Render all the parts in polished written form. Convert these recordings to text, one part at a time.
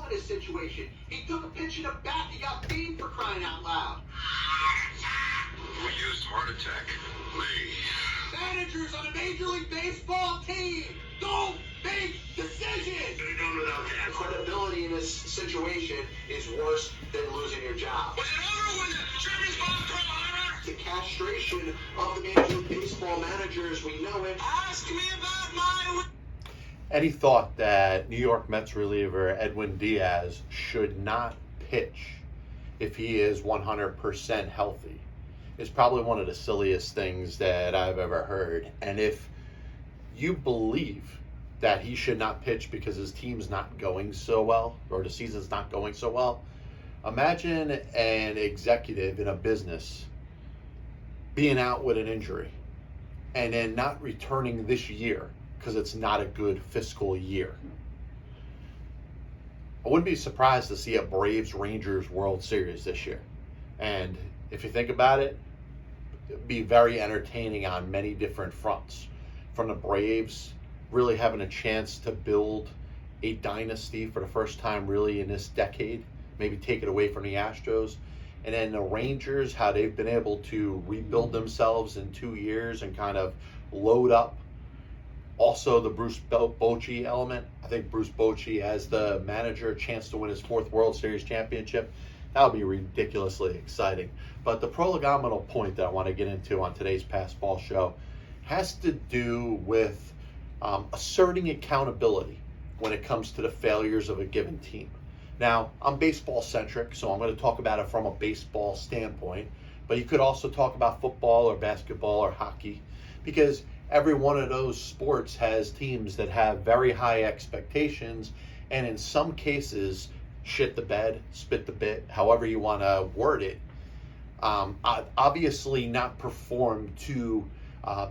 involved in this situation. He took a pitch in the back. He got beamed for crying out loud. We used heart attack. Managers on a Major League Baseball team don't make decisions. Could have done without that. Credibility in this situation is worse than losing your job. Was it over when the Germans bombed Pearl Harbor? The castration of the Major League Baseball managers, we know it. Ask me about my... Any thought that New York Mets reliever Edwin Diaz should not pitch if he is 100% healthy is probably one of the silliest things that I've ever heard. And if you believe that he should not pitch because his team's not going so well, or the season's not going so well, imagine an executive in a business being out with an injury and then not returning this year because it's not a good fiscal year. I wouldn't be surprised to see a Braves-Rangers World Series this year. And if you think about it, it'd be very entertaining on many different fronts. From the Braves really having a chance to build a dynasty for the first time really in this decade, maybe take it away from the Astros. And then the Rangers, how they've been able to rebuild themselves in 2 years and kind of load up. Also, the Bruce Bochy element. I think Bruce Bochy, as the manager, a chance to win his 4th World Series championship. That would be ridiculously exciting. But the prolegamental point that I want to get into on today's Pass Ball show has to do with asserting accountability when it comes to the failures of a given team. Now, I'm baseball-centric, so I'm going to talk about it from a baseball standpoint. But you could also talk about football or basketball or hockey, because every one of those sports has teams that have very high expectations, and in some cases, shit the bed, spit the bit, however you want to word it, obviously not perform to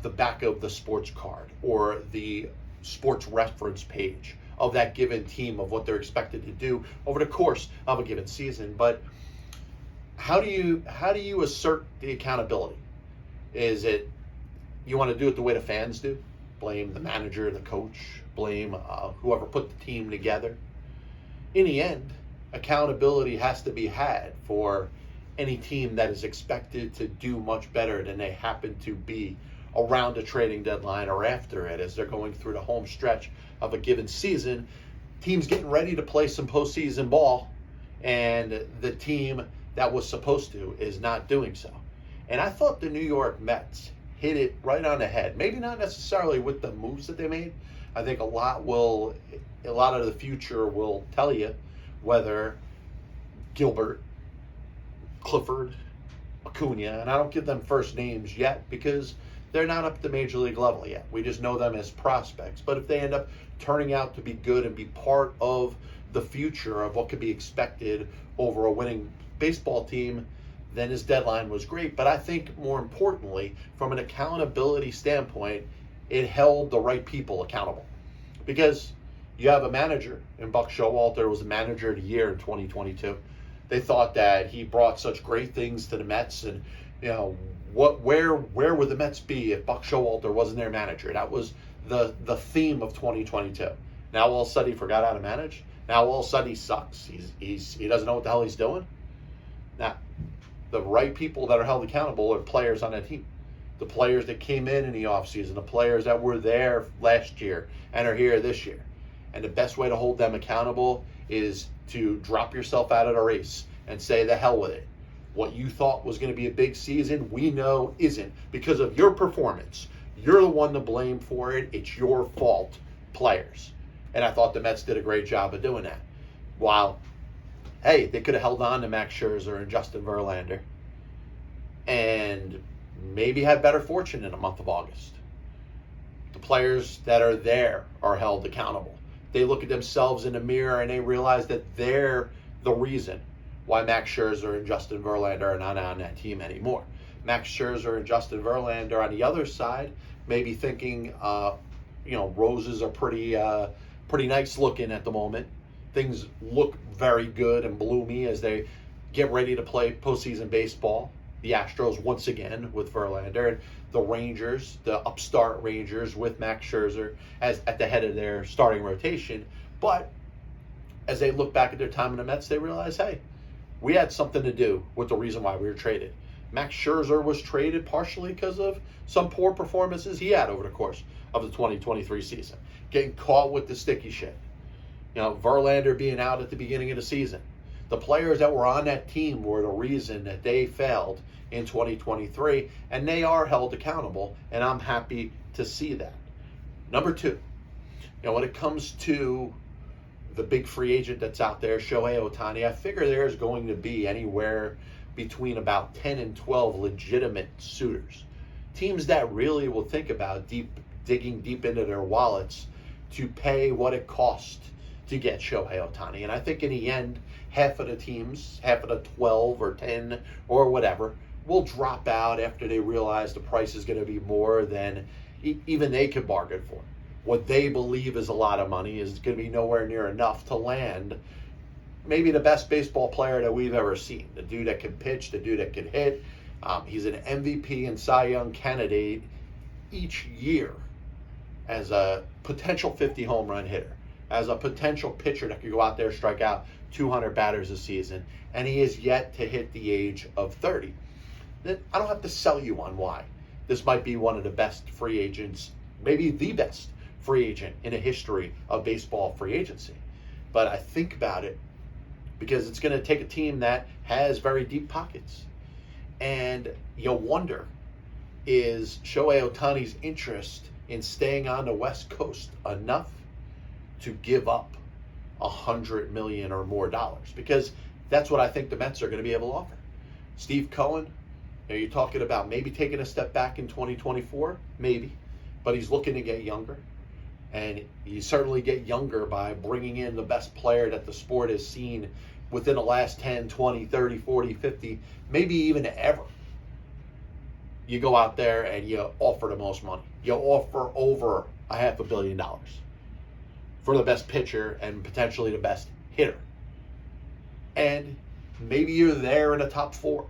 the back of the sports card or the sports reference page of that given team of what they're expected to do over the course of a given season. But how do you assert the accountability? Is it you want to do it the way the fans do? Blame the manager, the coach, blame whoever put the team together. In the end, accountability has to be had for any team that is expected to do much better than they happen to be around a trading deadline or after it, as they're going through the home stretch of a given season. Teams getting ready to play some postseason ball, and the team that was supposed to is not doing so. And I thought the New York Mets hit it right on the head. Maybe not necessarily with the moves that they made. I think a lot of the future will tell you whether Gilbert, Clifford, Acuna, and I don't give them first names yet because they're not up to major league level yet. We just know them as prospects. But if they end up turning out to be good and be part of the future of what could be expected over a winning baseball team, then his deadline was great. But I think more importantly, from an accountability standpoint, it held the right people accountable. Because you have a manager, and Buck Showalter was the manager of the year in 2022. They thought that he brought such great things to the Mets, and where would the Mets be if Buck Showalter wasn't their manager? That was the theme of 2022. Now all of a sudden he forgot how to manage. Now all of a sudden he sucks. He doesn't know what the hell he's doing. Now, the right people that are held accountable are players on that team. The players that came in the offseason, the players that were there last year and are here this year. And the best way to hold them accountable is to drop yourself out of the race and say the hell with it. What you thought was going to be a big season, we know isn't because of your performance. You're the one to blame for it. It's your fault, players. And I thought the Mets did a great job of doing that. While, hey, they could have held on to Max Scherzer and Justin Verlander and maybe had better fortune in the month of August. The players that are there are held accountable. They look at themselves in the mirror and they realize that they're the reason why Max Scherzer and Justin Verlander are not on that team anymore. Max Scherzer and Justin Verlander on the other side may be thinking, roses are pretty nice looking at the moment. Things look very good and bloomy as they get ready to play postseason baseball. The Astros once again with Verlander, and the Rangers, the upstart Rangers with Max Scherzer as at the head of their starting rotation. But as they look back at their time in the Mets, they realize, hey, we had something to do with the reason why we were traded. Max Scherzer was traded partially because of some poor performances he had over the course of the 2023 season. Getting caught with the sticky shit. Verlander being out at the beginning of the season. The players that were on that team were the reason that they failed in 2023, and they are held accountable, and I'm happy to see that. Number two, when it comes to the big free agent that's out there, Shohei Ohtani, I figure there's going to be anywhere between about 10 and 12 legitimate suitors. Teams that really will think about digging deep into their wallets to pay what it costs to get Shohei Ohtani. And I think in the end, half of the teams, half of the 12 or 10 or whatever, will drop out after they realize the price is going to be more than even they could bargain for. What they believe is a lot of money is going to be nowhere near enough to land maybe the best baseball player that we've ever seen. The dude that can pitch, the dude that can hit. He's an MVP and Cy Young candidate each year as a potential 50 home run hitter, as a potential pitcher that could go out there, strike out 200 batters a season, and he is yet to hit the age of 30. Then I don't have to sell you on why. This might be one of the best free agents, maybe the best free agent in the history of baseball free agency. But I think about it because it's going to take a team that has very deep pockets. And you'll wonder, is Shohei Ohtani's interest in staying on the West Coast enough to give up $100 million or more dollars? Because that's what I think the Mets are going to be able to offer. Steve Cohen, you're talking about maybe taking a step back in 2024, maybe, but he's looking to get younger. And you certainly get younger by bringing in the best player that the sport has seen within the last 10, 20, 30, 40, 50, maybe even ever. You go out there and you offer the most money. You offer over $500 million for the best pitcher and potentially the best hitter. And maybe you're there in the top four.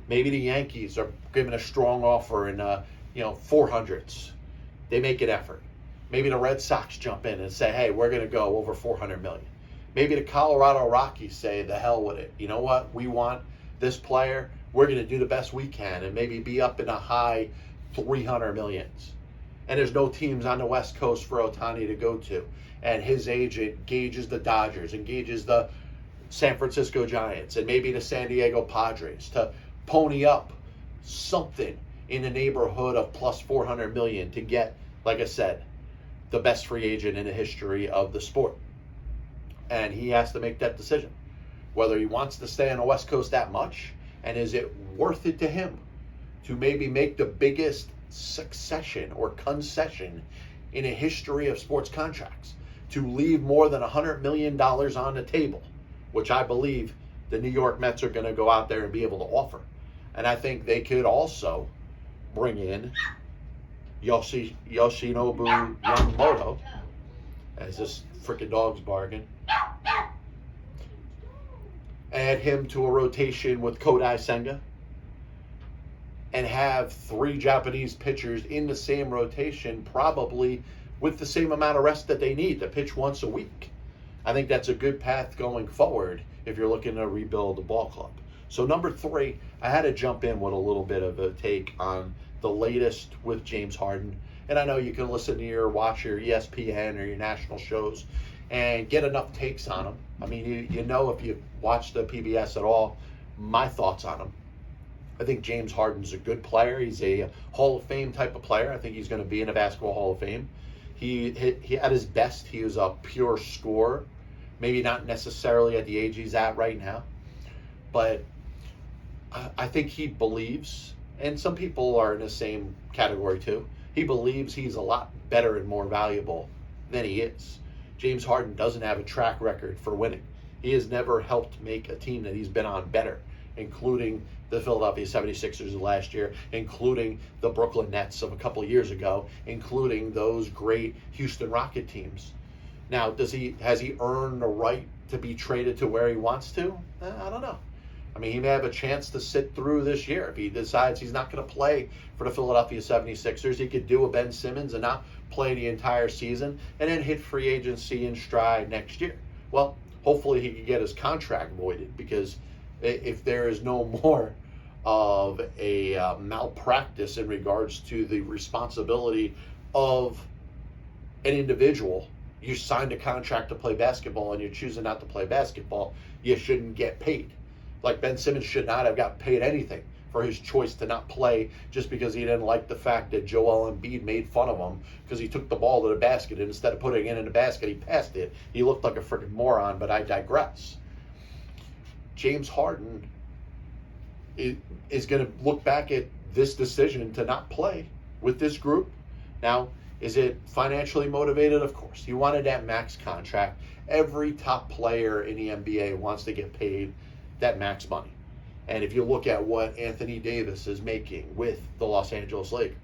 Maybe the Yankees are giving a strong offer in 400s. They make an effort. Maybe the Red Sox jump in and say, hey, we're going to go over $400 million. Maybe the Colorado Rockies say, the hell with it. You know what? We want this player. We're going to do the best we can and maybe be up in a high 300 millions. And there's no teams on the West Coast for Ohtani to go to. And his agent gauges the Dodgers, engages the San Francisco Giants, and maybe the San Diego Padres to pony up something in the neighborhood of plus 400 million to get, like I said, the best free agent in the history of the sport. And he has to make that decision, whether he wants to stay on the West Coast that much, and is it worth it to him to maybe make the biggest succession or concession in a history of sports contracts, to leave more than $100 million on the table, which I believe the New York Mets are going to go out there and be able to offer. And I think they could also bring in Yoshinobu Yamamoto, as this freaking dog's barking. Add him to a rotation with Kodai Senga, and have 3 Japanese pitchers in the same rotation, probably with the same amount of rest that they need to pitch once a week. I think that's a good path going forward if you're looking to rebuild the ball club. So number 3, I had to jump in with a little bit of a take on the latest with James Harden. And I know you can listen to watch your ESPN or your national shows and get enough takes on him. I mean, you know, if you watch the PBS at all, my thoughts on him. I think James Harden's a good player. He's a Hall of Fame type of player. I think he's going to be in the Basketball Hall of Fame. He at his best, he was a pure scorer. Maybe not necessarily at the age he's at right now, but I think he believes, and some people are in the same category too, he believes he's a lot better and more valuable than he is. James Harden doesn't have a track record for winning. He has never helped make a team that he's been on better, including the Philadelphia 76ers of last year, including the Brooklyn Nets of a couple of years ago, including those great Houston Rocket teams. Now, has he earned the right to be traded to where he wants to? I don't know. I mean, he may have a chance to sit through this year. If he decides he's not going to play for the Philadelphia 76ers, he could do a Ben Simmons and not play the entire season and then hit free agency in stride next year. Well, hopefully he can get his contract voided, because if there is no more of a malpractice in regards to the responsibility of an individual, you signed a contract to play basketball and you're choosing not to play basketball, you shouldn't get paid. Like Ben Simmons should not have got paid anything for his choice to not play just because he didn't like the fact that Joel Embiid made fun of him because he took the ball to the basket and instead of putting it in the basket, he passed it. He looked like a freaking moron, but I digress. James Harden is going to look back at this decision to not play with this group. Now, is it financially motivated? Of course. He wanted that max contract. Every top player in the NBA wants to get paid that max money. And if you look at what Anthony Davis is making with the Los Angeles Lakers,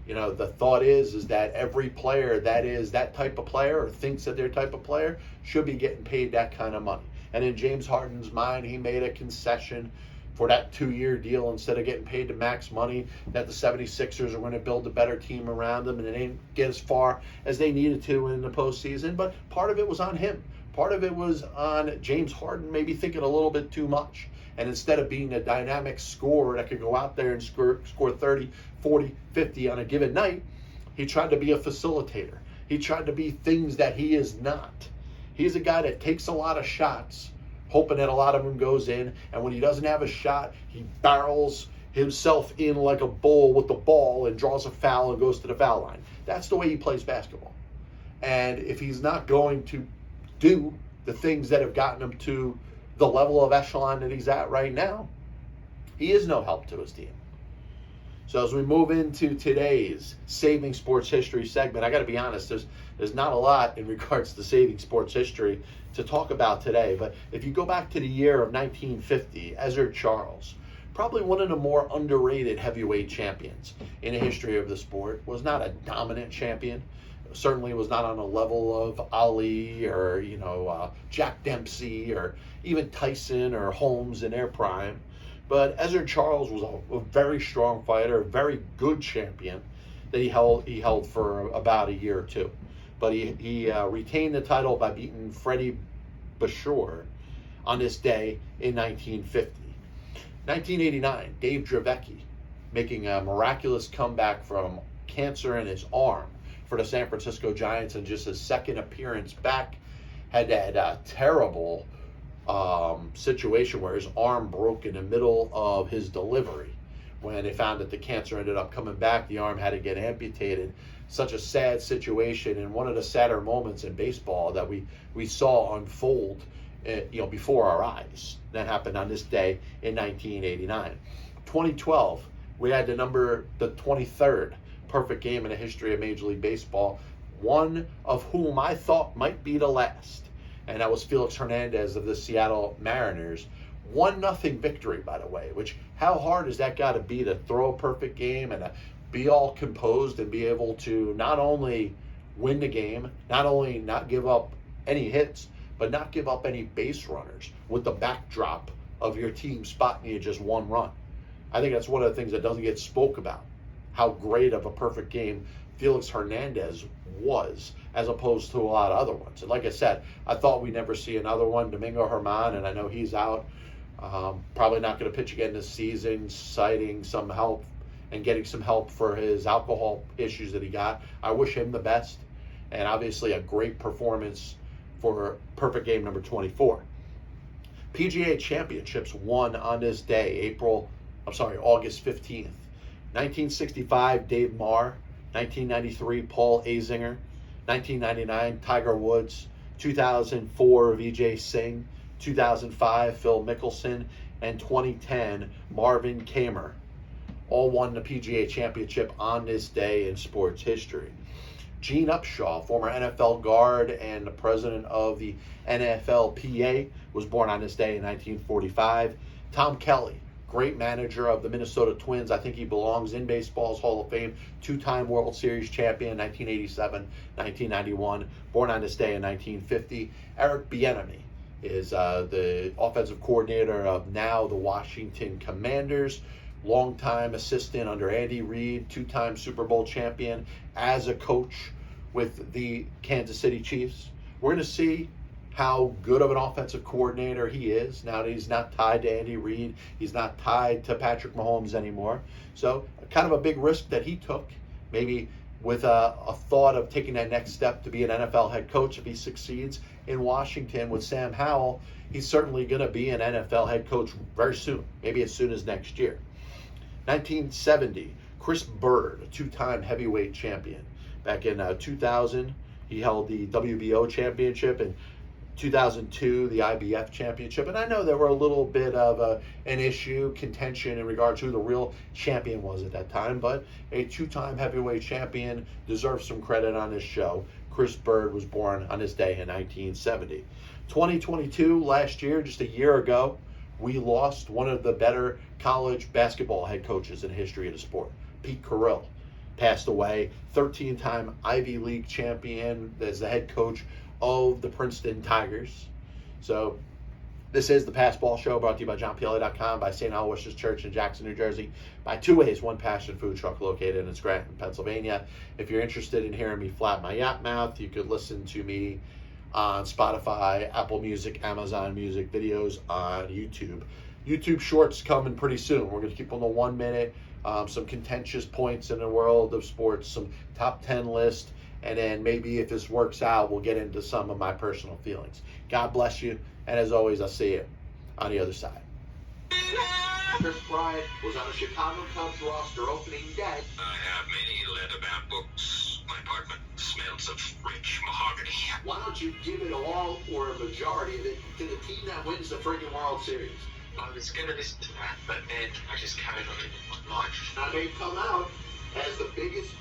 the thought is that every player that is that type of player or thinks that they're type of player should be getting paid that kind of money. And in James Harden's mind, he made a concession for that 2-year deal. Instead of getting paid the max money, that the 76ers are going to build a better team around them and they didn't get as far as they needed to in the postseason. But part of it was on him. Part of it was on James Harden maybe thinking a little bit too much. And instead of being a dynamic scorer that could go out there and score 30, 40, 50 on a given night, he tried to be a facilitator. He tried to be things that he is not. He's a guy that takes a lot of shots, hoping that a lot of them goes in, and when he doesn't have a shot, he barrels himself in like a bull with the ball and draws a foul and goes to the foul line. That's the way he plays basketball. And if he's not going to do the things that have gotten him to the level of echelon that he's at right now, he is no help to his team. So as we move into today's Saving Sports History segment, I got to be honest, there's not a lot in regards to saving sports history to talk about today. But if you go back to the year of 1950, Ezzard Charles, probably one of the more underrated heavyweight champions in the history of the sport, was not a dominant champion. Certainly was not on the level of Ali or, Jack Dempsey or even Tyson or Holmes in their prime. But Ezzard Charles was a very strong fighter, a very good champion that he held for about a year or two. But he retained the title by beating Freddie Bashor on this day in 1950. 1989, Dave Dravecky making a miraculous comeback from cancer in his arm for the San Francisco Giants, and just his second appearance back had that terrible situation where his arm broke in the middle of his delivery. When they found that the cancer ended up coming back, the arm had to get amputated. Such a sad situation, and one of the sadder moments in baseball that we saw unfold before our eyes. That happened on this day in 1989. 2012, we had the 23rd perfect game in the history of Major League Baseball, one of whom I thought might be the last, and that was Felix Hernandez of the Seattle Mariners. 1-0 victory, by the way, which how hard has that got to be to throw a perfect game and to be all composed and be able to not only win the game, not only not give up any hits, but not give up any base runners with the backdrop of your team spotting you just one run. I think that's one of the things that doesn't get spoke about, how great of a perfect game Felix Hernandez was, as opposed to a lot of other ones. And like I said, I thought we'd never see another one. Domingo Germán, and I know he's out, probably not going to pitch again this season, citing some help and getting some help for his alcohol issues that he got. I wish him the best, and obviously a great performance for perfect game number 24. PGA Championships won on this day, August 15th. 1965, Dave Marr. 1993, Paul Azinger. 1999, Tiger Woods. 2004, Vijay Singh. 2005, Phil Mickelson. And 2010, Marvin Kamer. All won the PGA Championship on this day in sports history. Gene Upshaw, former NFL guard and the president of the NFLPA, was born on this day in 1945. Tom Kelly, great manager of the Minnesota Twins. I think he belongs in baseball's Hall of Fame. 2-time World Series champion, 1987, 1991. Born on this day in 1950. Eric Bieniemy is the offensive coordinator of now the Washington Commanders. Longtime assistant under Andy Reid, 2-time Super Bowl champion as a coach with the Kansas City Chiefs. We're going to see how good of an offensive coordinator he is. Now that he's not tied to Andy Reid, he's not tied to Patrick Mahomes anymore. So kind of a big risk that he took, maybe with a thought of taking that next step to be an NFL head coach if he succeeds in Washington with Sam Howell. He's certainly going to be an NFL head coach very soon, maybe as soon as next year. 1970, Chris Bird, a two-time heavyweight champion. Back in 2000, he held the WBO championship, and 2002, the IBF championship. And I know there were a little bit of an issue, contention in regard to who the real champion was at that time, but a two-time heavyweight champion deserves some credit on this show. Chris Bird was born on this day in 1970. 2022, last year, just a year ago, we lost one of the better college basketball head coaches in the history of the sport. Pete Carril passed away, 13-time Ivy League champion as the head coach of the Princeton Tigers. So this is the Passball Show, brought to you by JohnPLA.com, by St. Aloysius Church in Jackson, New Jersey, by Two Ways, One Passion Food Truck located in Scranton, Pennsylvania. If you're interested in hearing me flap my yap mouth, you could listen to me on Spotify, Apple Music, Amazon Music, videos on YouTube. YouTube Shorts coming pretty soon. We're going to keep on the 1 minute, some contentious points in the world of sports, some top 10 list, and then maybe if this works out, we'll get into some of my personal feelings. God bless you, and as always, I'll see you on the other side. Chris Bryant was on the Chicago Cubs roster opening day. I have many leather-bound books. My apartment smells of rich mahogany. Why don't you give it all or a majority of it to the team that wins the friggin' World Series? I was going to listen to that, but then I just carried on living my life. Now they've come out as the biggest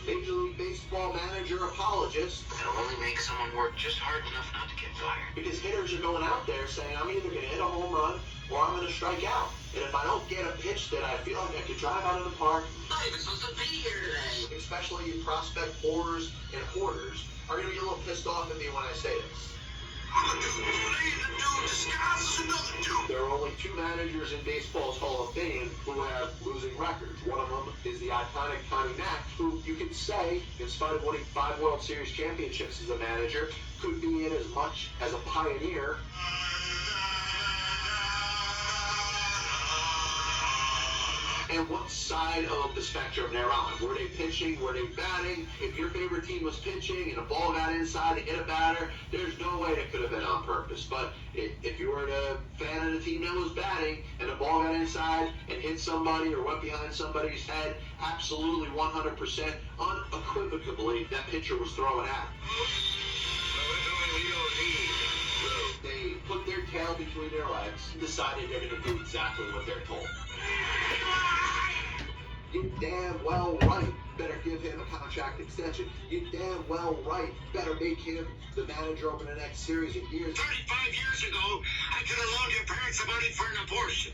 Major League Baseball manager apologist. That'll only make someone work just hard enough not to get fired. Because hitters are going out there saying, I'm either going to hit a home run or I'm going to strike out. And if I don't get a pitch that I feel like I could drive out of the park, I'm not even supposed to be here today. especially you prospect hoarders and hoarders, are going to get a little pissed off at me when I say this. I'm a dude playing a dude disguised as another dude. There are only two managers in baseball's Hall of Fame who have losing records. One of them is the iconic Connie Mack, who you could say, in spite of winning 5 World Series championships as a manager, could be in as much as a pioneer. And what side of the spectrum they're on? Were they pitching? Were they batting? If your favorite team was pitching and a ball got inside and hit a batter, there's no way that could have been on purpose. But if you were a fan of the team that was batting and the ball got inside and hit somebody or went behind somebody's head, absolutely 100% unequivocally that pitcher was throwing at. They put their tail between their legs and decided they're going to do exactly what they're told. You damn well right better give him a contract extension. You damn well right better make him the manager over the next series of years. 35 years ago, I could have loaned your parents the money for an abortion.